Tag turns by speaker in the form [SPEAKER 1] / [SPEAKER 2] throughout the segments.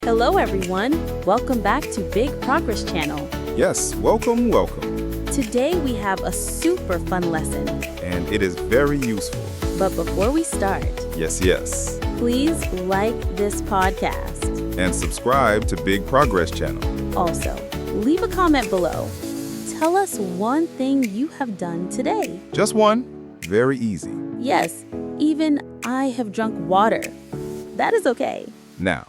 [SPEAKER 1] Hello everyone, welcome back to Big Progress Channel.
[SPEAKER 2] Yes, welcome, welcome.
[SPEAKER 1] Today we have a super fun lesson.
[SPEAKER 2] And it is very useful.
[SPEAKER 1] But before we start,
[SPEAKER 2] Yes.
[SPEAKER 1] please like this podcast.
[SPEAKER 2] And subscribe to Big Progress Channel.
[SPEAKER 1] Also, leave a comment below. Tell us one thing you have done today.
[SPEAKER 2] Just one. Very easy.
[SPEAKER 1] Yes, even I have drunk water. That is okay.
[SPEAKER 2] Now,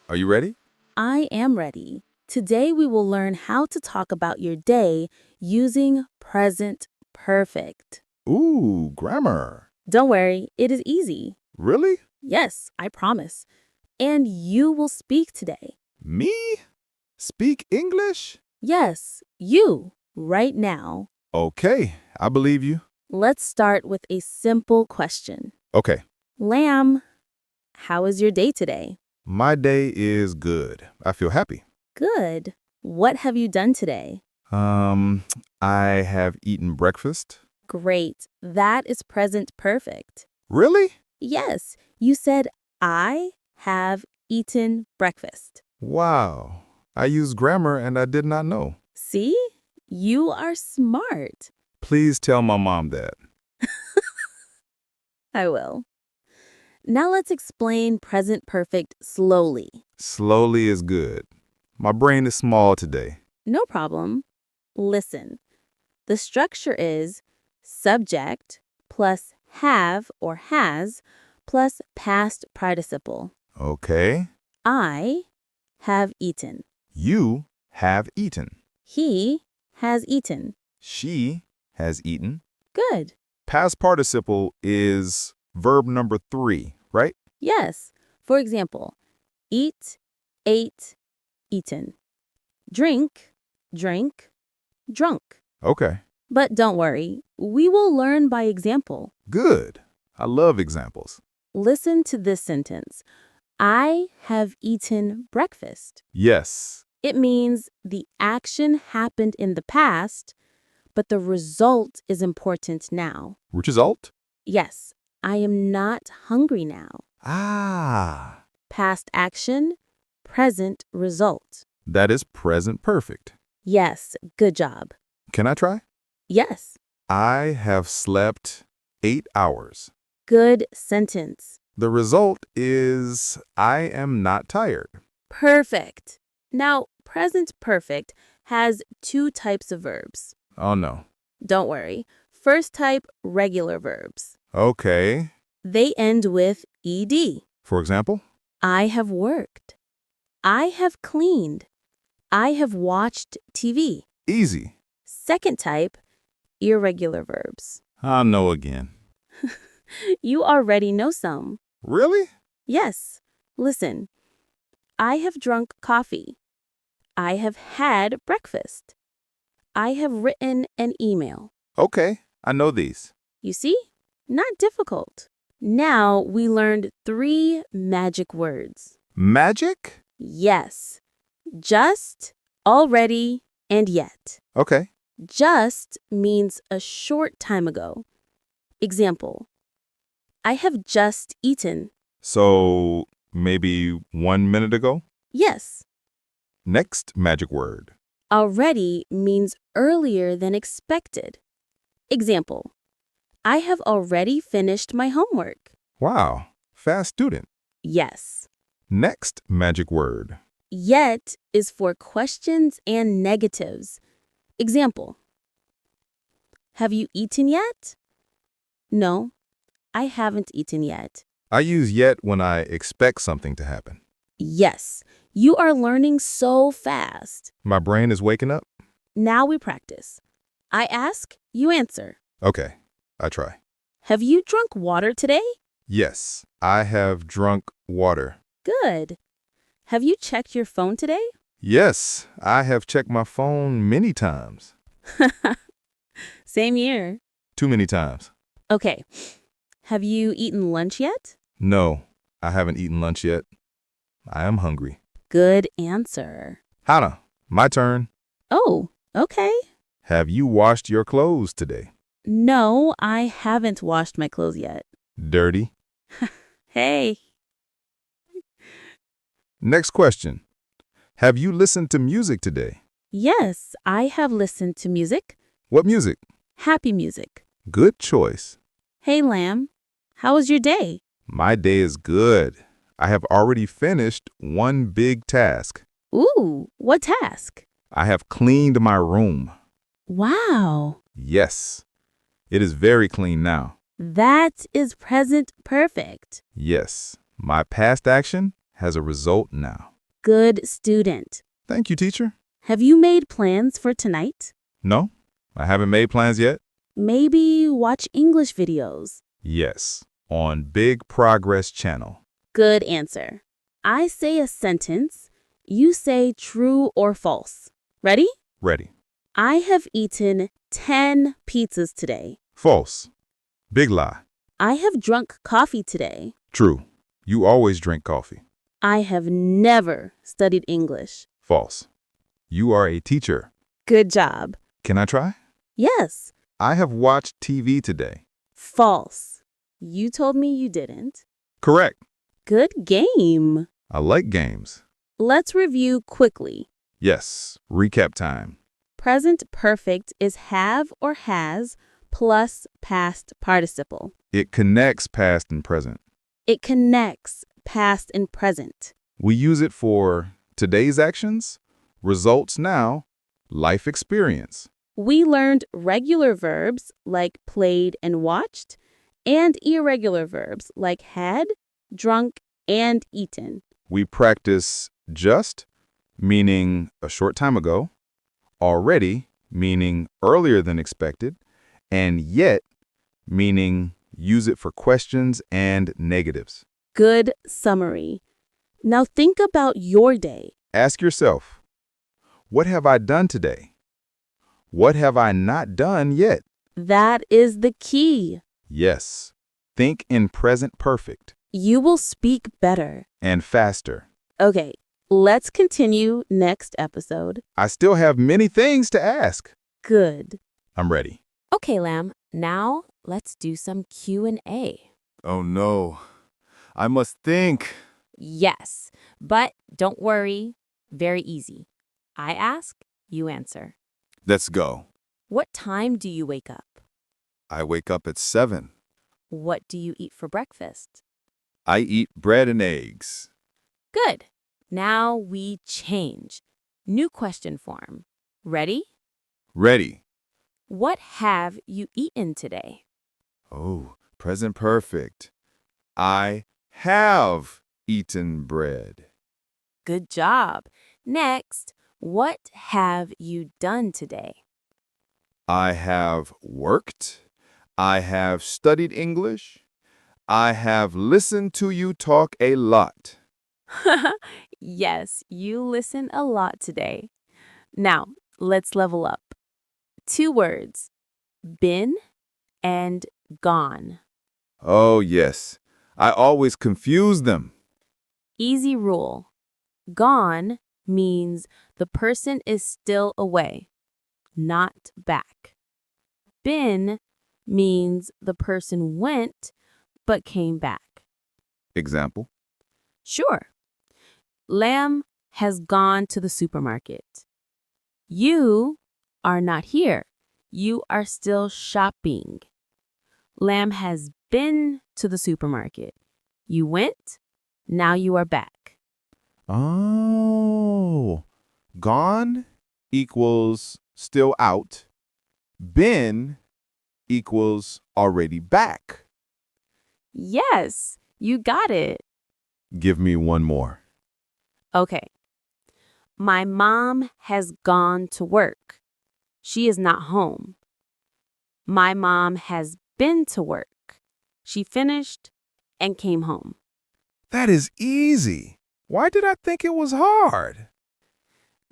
[SPEAKER 2] are you ready?
[SPEAKER 1] I am ready. Today we will learn how to talk about your day using present perfect.
[SPEAKER 2] Ooh, grammar.
[SPEAKER 1] Don't worry, it is easy.
[SPEAKER 2] Really?
[SPEAKER 1] Yes, I promise. And you will speak today.
[SPEAKER 2] Me? Speak English?
[SPEAKER 1] Yes, you, right now.
[SPEAKER 2] Okay, I believe you.
[SPEAKER 1] Let's start with a simple question.
[SPEAKER 2] Okay,
[SPEAKER 1] Lamb, how is your day today?
[SPEAKER 2] my day is good. I feel happy.
[SPEAKER 1] Good. What have you done today?
[SPEAKER 2] I have eaten breakfast.
[SPEAKER 1] Great. That is present perfect.
[SPEAKER 2] Really?
[SPEAKER 1] Yes, you said, I have eaten breakfast.
[SPEAKER 2] Wow. I used grammar and I did not know.
[SPEAKER 1] See? You are smart.
[SPEAKER 2] Please tell my mom that.
[SPEAKER 1] I will. Now let's explain present perfect slowly.
[SPEAKER 2] Slowly is good. My brain is small today.
[SPEAKER 1] No problem. Listen. The structure is subject plus have or has plus past participle.
[SPEAKER 2] Okay.
[SPEAKER 1] I have eaten.
[SPEAKER 2] You have eaten.
[SPEAKER 1] He has eaten.
[SPEAKER 2] She has eaten.
[SPEAKER 1] Good.
[SPEAKER 2] Past participle is verb number 3, right?
[SPEAKER 1] Yes. For example, eat, ate, eaten. Drink, drank, drunk.
[SPEAKER 2] Okay.
[SPEAKER 1] But don't worry, we will learn by example.
[SPEAKER 2] Good. I love examples.
[SPEAKER 1] Listen to this sentence. I have eaten breakfast.
[SPEAKER 2] Yes.
[SPEAKER 1] It means the action happened in the past, but the result is important now.
[SPEAKER 2] Which result?
[SPEAKER 1] Yes, I am not hungry now.
[SPEAKER 2] Ah,
[SPEAKER 1] Past action, present result.
[SPEAKER 2] that is present perfect.
[SPEAKER 1] Yes, good job.
[SPEAKER 2] Can I try?
[SPEAKER 1] Yes,
[SPEAKER 2] I have slept 8 hours.
[SPEAKER 1] good sentence.
[SPEAKER 2] The result is I am not tired.
[SPEAKER 1] Perfect. Now, present perfect has two types of verbs.
[SPEAKER 2] Oh no.
[SPEAKER 1] Don't worry. First type, regular verbs.
[SPEAKER 2] Okay.
[SPEAKER 1] They end with ed.
[SPEAKER 2] For example?
[SPEAKER 1] I have worked. I have cleaned. I have watched TV.
[SPEAKER 2] Easy.
[SPEAKER 1] Second type, irregular verbs.
[SPEAKER 2] I know again.
[SPEAKER 1] You already know some.
[SPEAKER 2] Really?
[SPEAKER 1] Yes. Listen. I have drunk coffee. I have had breakfast. I have written an email.
[SPEAKER 2] Okay, I know these.
[SPEAKER 1] You see? Not difficult. Now we learned 3 magic words.
[SPEAKER 2] Magic?
[SPEAKER 1] Yes. Just, already, and yet.
[SPEAKER 2] Okay.
[SPEAKER 1] Just means a short time ago. Example. I have just eaten.
[SPEAKER 2] So maybe 1 minute ago?
[SPEAKER 1] Yes.
[SPEAKER 2] Next magic word.
[SPEAKER 1] Already means earlier than expected. Example. I have already finished my homework.
[SPEAKER 2] Wow, fast student.
[SPEAKER 1] Yes.
[SPEAKER 2] Next magic word.
[SPEAKER 1] Yet is for questions and negatives. Example. Have you eaten yet? No, I haven't eaten yet.
[SPEAKER 2] I use yet when I expect something to happen.
[SPEAKER 1] Yes, you are learning so fast.
[SPEAKER 2] My brain is waking up?
[SPEAKER 1] Now we practice. I ask, you answer.
[SPEAKER 2] Okay, I try.
[SPEAKER 1] Have you drunk water today?
[SPEAKER 2] Yes, I have drunk water.
[SPEAKER 1] Good. Have you checked your phone today?
[SPEAKER 2] Yes, I have checked my phone many times.
[SPEAKER 1] Same here.
[SPEAKER 2] Too many times.
[SPEAKER 1] Okay. Have you eaten lunch yet?
[SPEAKER 2] No, I haven't eaten lunch yet. I am hungry.
[SPEAKER 1] Good answer.
[SPEAKER 2] Hannah, my turn.
[SPEAKER 1] Oh, okay.
[SPEAKER 2] Have you washed your clothes today?
[SPEAKER 1] No, I haven't washed my clothes yet.
[SPEAKER 2] Dirty.
[SPEAKER 1] Hey.
[SPEAKER 2] Next question. Have you listened to music today?
[SPEAKER 1] Yes, I have listened to music.
[SPEAKER 2] What music?
[SPEAKER 1] Happy music.
[SPEAKER 2] Good choice.
[SPEAKER 1] Hey, Lamb. How was your day?
[SPEAKER 2] My day is good. I have already finished one big task.
[SPEAKER 1] Ooh, what task?
[SPEAKER 2] I have cleaned my room.
[SPEAKER 1] Wow,
[SPEAKER 2] Yes, it is very clean now.
[SPEAKER 1] that is present perfect.
[SPEAKER 2] Yes, my past action has a result now.
[SPEAKER 1] Good student.
[SPEAKER 2] Thank you, teacher.
[SPEAKER 1] Have you made plans for tonight?
[SPEAKER 2] No, I haven't made plans yet.
[SPEAKER 1] Maybe watch English videos.
[SPEAKER 2] Yes, on Big Progress Channel.
[SPEAKER 1] Good answer. I say a sentence. You say true or false. Ready?
[SPEAKER 2] Ready.
[SPEAKER 1] I have eaten 10 pizzas today.
[SPEAKER 2] False. Big lie.
[SPEAKER 1] I have drunk coffee today.
[SPEAKER 2] True. You always drink coffee.
[SPEAKER 1] I have never studied English.
[SPEAKER 2] False. You are a teacher.
[SPEAKER 1] Good job.
[SPEAKER 2] Can I try?
[SPEAKER 1] Yes.
[SPEAKER 2] I have watched TV today.
[SPEAKER 1] False. You told me you didn't.
[SPEAKER 2] Correct.
[SPEAKER 1] Good game.
[SPEAKER 2] I like games.
[SPEAKER 1] Let's review quickly.
[SPEAKER 2] Yes. Recap time.
[SPEAKER 1] Present perfect is have or has plus past participle.
[SPEAKER 2] It connects past and present.
[SPEAKER 1] It connects past and present.
[SPEAKER 2] We use it for today's actions, results now, life experience.
[SPEAKER 1] We learned regular verbs like played and watched, and irregular verbs like had, drunk, and eaten.
[SPEAKER 2] We practice just, meaning a short time ago, already, meaning earlier than expected, and yet, meaning use it for questions and negatives.
[SPEAKER 1] Good summary. Now think about your day.
[SPEAKER 2] Ask yourself, what have I done today? What have I not done yet?
[SPEAKER 1] That is the key.
[SPEAKER 2] Yes. Think in present perfect
[SPEAKER 1] You will speak better.
[SPEAKER 2] and faster.
[SPEAKER 1] Okay, let's continue next episode.
[SPEAKER 2] I still have many things to ask.
[SPEAKER 1] Good.
[SPEAKER 2] I'm ready.
[SPEAKER 3] Okay, Lamb, now let's do some Q&A.
[SPEAKER 2] Oh no. I must think.
[SPEAKER 3] Yes, but don't worry, very easy. I ask, you answer.
[SPEAKER 2] Let's go.
[SPEAKER 3] What time do you wake up?
[SPEAKER 2] I wake up at 7.
[SPEAKER 3] What do you eat for breakfast?
[SPEAKER 2] I eat bread and eggs.
[SPEAKER 3] Good. Now we change. New question form. Ready?
[SPEAKER 2] Ready.
[SPEAKER 3] What have you eaten today?
[SPEAKER 2] Oh, present perfect. I have eaten bread.
[SPEAKER 3] Good job. Next, what have you done today?
[SPEAKER 2] I have worked. I have studied English. I have listened to you talk a lot.
[SPEAKER 3] Yes, you listen a lot today. Now, let's level up. 2 words, been and gone.
[SPEAKER 2] Oh, yes. I always confuse them.
[SPEAKER 3] Easy rule. Gone means the person is still away, not back. Been means the person went but came back.
[SPEAKER 2] Example.
[SPEAKER 3] Sure. Lamb has gone to the supermarket. You are not here. You are still shopping. Lamb has been to the supermarket. You went, now you are back.
[SPEAKER 2] Oh, gone equals still out. Been equals already back.
[SPEAKER 3] Yes, you got it.
[SPEAKER 2] Give me one more.
[SPEAKER 3] Okay. My mom has gone to work. She is not home. My mom has been to work. She finished and came home.
[SPEAKER 2] That is easy. Why did I think it was hard?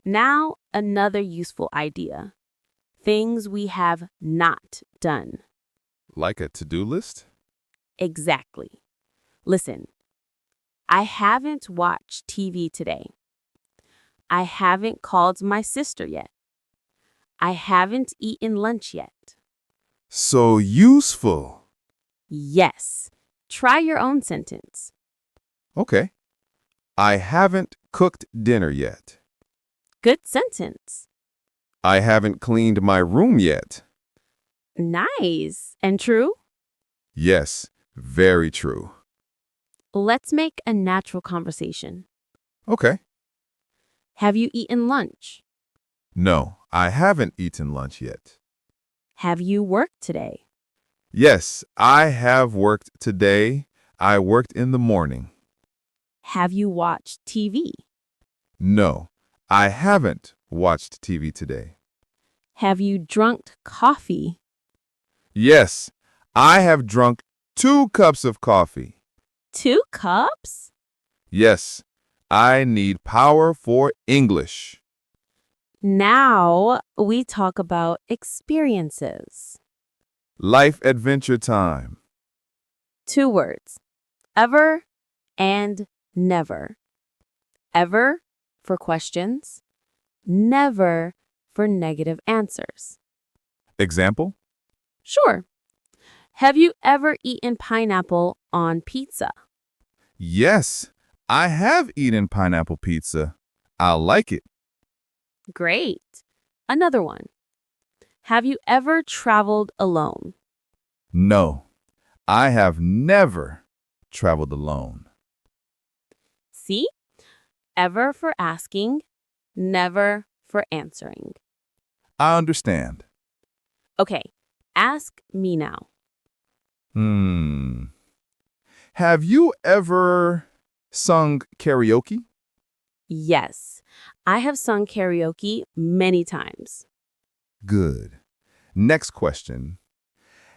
[SPEAKER 3] Now, another useful idea. Things we have not done.
[SPEAKER 2] Like a to-do list?
[SPEAKER 3] Exactly. Listen, I haven't watched TV today. I haven't called my sister yet. I haven't eaten lunch yet.
[SPEAKER 2] So useful.
[SPEAKER 3] Yes. Try your own sentence.
[SPEAKER 2] Okay. I haven't cooked dinner yet.
[SPEAKER 3] Good sentence.
[SPEAKER 2] I haven't cleaned my room yet.
[SPEAKER 3] Nice. And true?
[SPEAKER 2] Yes, very true.
[SPEAKER 3] Let's make a natural conversation.
[SPEAKER 2] Okay.
[SPEAKER 3] Have you eaten lunch?
[SPEAKER 2] No, I haven't eaten lunch yet.
[SPEAKER 3] Have you worked today?
[SPEAKER 2] Yes, I have worked today. I worked in the morning.
[SPEAKER 3] Have you watched TV?
[SPEAKER 2] No, I haven't watched TV today.
[SPEAKER 3] Have you drunk coffee?
[SPEAKER 2] Yes, I have drunk 2 cups of coffee.
[SPEAKER 3] 2 cups?
[SPEAKER 2] Yes, I need power for English.
[SPEAKER 3] Now we talk about experiences.
[SPEAKER 2] Life adventure time.
[SPEAKER 3] 2 words, ever and never. Ever for questions, never for negative answers.
[SPEAKER 2] Example?
[SPEAKER 3] Sure. Have you ever eaten pineapple on pizza?
[SPEAKER 2] Yes, I have eaten pineapple pizza. I like it.
[SPEAKER 3] Great. Another one. Have you ever traveled alone?
[SPEAKER 2] No, I have never traveled alone.
[SPEAKER 3] See? Ever for asking, never for answering.
[SPEAKER 2] I understand.
[SPEAKER 3] Okay, ask me now.
[SPEAKER 2] Have you ever sung karaoke?
[SPEAKER 3] Yes, I have sung karaoke many times.
[SPEAKER 2] Good. Next question.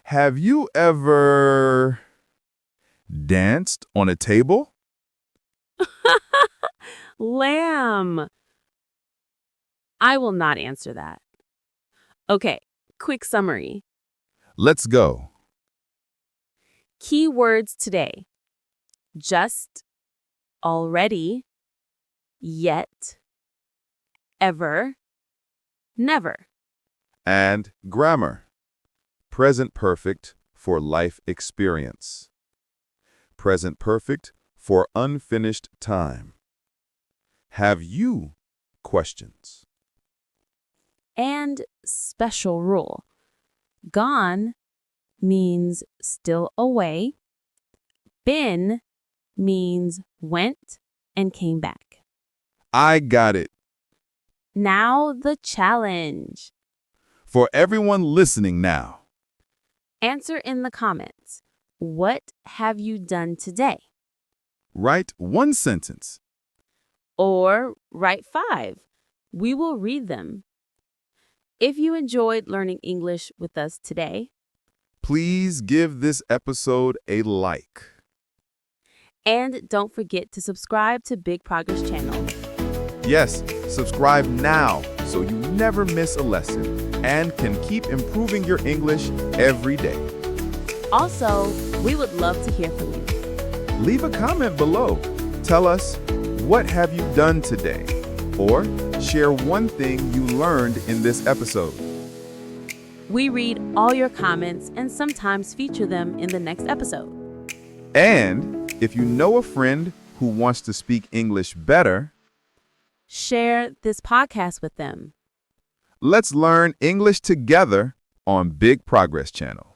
[SPEAKER 2] Have you ever danced on a table?
[SPEAKER 3] Lamb. I will not answer that. Okay, quick summary.
[SPEAKER 2] Let's go.
[SPEAKER 3] Key words today. Just, already, yet, ever, never.
[SPEAKER 2] And grammar. Present perfect for life experience. Present perfect for unfinished time. Have you questions?
[SPEAKER 3] And special rule. Gone means still away. Been means went and came back.
[SPEAKER 2] I got it.
[SPEAKER 3] Now the challenge.
[SPEAKER 2] For everyone listening now,
[SPEAKER 3] Answer in the comments. What have you done today?
[SPEAKER 2] write 1 sentence.
[SPEAKER 3] Or write 5. We will read them. If you enjoyed learning English with us today,
[SPEAKER 2] Please give this episode a like.
[SPEAKER 3] and don't forget to subscribe to Big Progress channel.
[SPEAKER 2] Yes, subscribe now so you never miss a lesson and can keep improving your English every day.
[SPEAKER 3] Also, we would love to hear from you.
[SPEAKER 2] Leave a comment below. Tell us, what have you done today? Or share one thing you learned in this episode.
[SPEAKER 3] We read all your comments and sometimes feature them in the next episode.
[SPEAKER 2] And if you know a friend who wants to speak English better,
[SPEAKER 3] Share this podcast with them.
[SPEAKER 2] let's learn English together on Big Progress Channel.